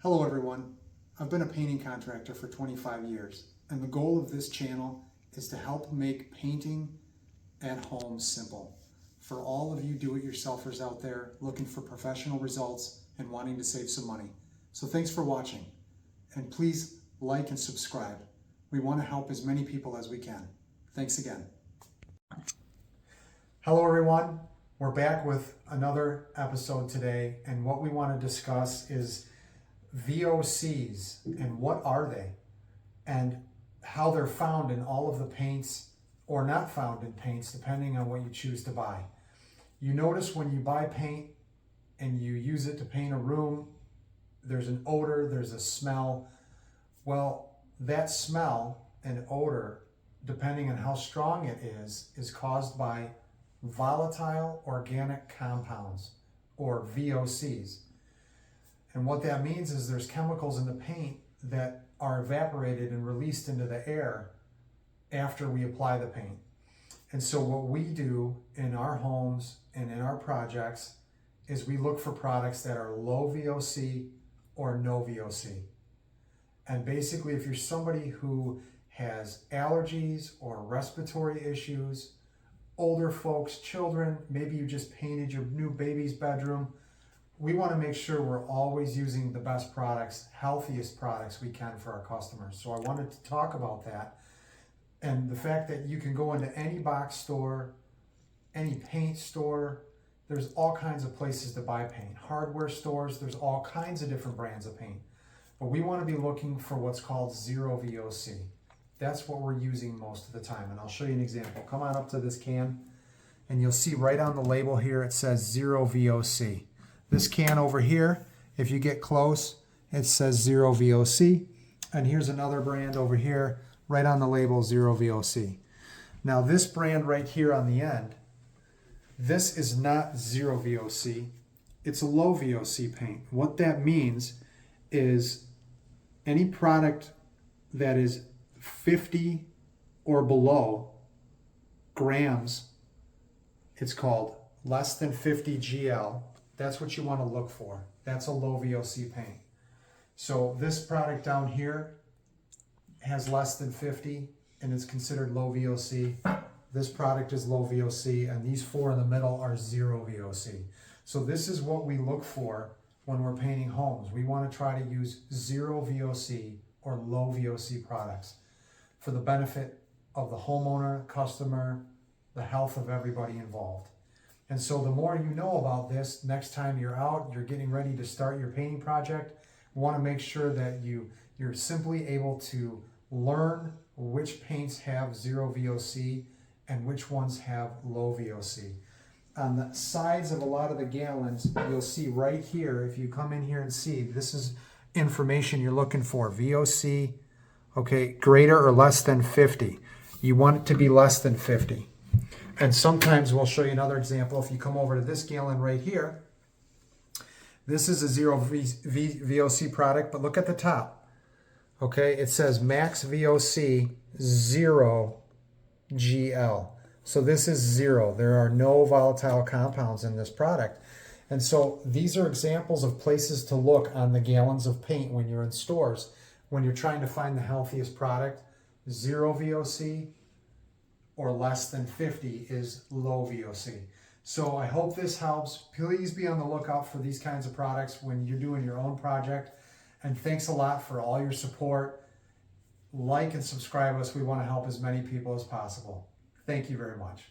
Hello everyone, I've been a painting contractor for 25 years and the goal of this channel is to help make painting at home simple. For all of you do-it-yourselfers out there looking for professional results and wanting to save some money. So thanks for watching and please like and subscribe. We want to help as many people as we can. Thanks again. Hello everyone, we're back with another episode today and what we want to discuss is VOCs and what are they and how they're found in all of the paints or not found in paints depending on what you choose to buy. You notice when you buy paint and you use it to paint a room, there's an odor, there's a smell. Well, that smell and odor, depending on how strong it is caused by volatile organic compounds or VOCs. And what that means is there's chemicals in the paint that are evaporated and released into the air after we apply the paint. And so what we do in our homes and in our projects is we look for products that are low VOC or no VOC. And basically, if you're somebody who has allergies or respiratory issues, older folks, children, maybe you just painted your new baby's bedroom, we want to make sure we're always using the best products, healthiest products we can for our customers. So I wanted to talk about that and the fact that you can go into any box store, any paint store, there's all kinds of places to buy paint. Hardware stores, there's all kinds of different brands of paint. But we want to be looking for what's called zero VOC. That's what we're using most of the time. And I'll show you an example. Come on up to this can and you'll see right on the label here it says zero VOC. This can over here, if you get close, it says zero VOC. And here's another brand over here, right on the label, zero VOC. Now this brand right here on the end, this is not zero VOC, it's a low VOC paint. What that means is any product that is 50 or below grams, it's called less than 50 GL. That's what you want to look for. That's a low VOC paint. So this product down here has less than 50 and it's considered low VOC. This product is low VOC and these four in the middle are zero VOC. So this is what we look for when we're painting homes. We want to try to use zero VOC or low VOC products for the benefit of the homeowner, customer, the health of everybody involved. And so the more you know about this, next time you're out, you're getting ready to start your painting project, we want to make sure that you're simply able to learn which paints have zero VOC and which ones have low VOC. On the sides of a lot of the gallons, you'll see right here, if you come in here and see, this is information you're looking for. VOC, okay, greater or less than 50. You want it to be less than 50. And sometimes we'll show you another example. If you come over to this gallon right here, this is a zero VOC product, but look at the top. Okay, it says max VOC 0 GL. So this is zero. There are no volatile compounds in this product. And so these are examples of places to look on the gallons of paint when you're in stores. When you're trying to find the healthiest product, zero VOC or less than 50 is low VOC. So I hope this helps. Please be on the lookout for these kinds of products when you're doing your own project. And thanks a lot for all your support. Like and subscribe us. We want to help as many people as possible. Thank you very much.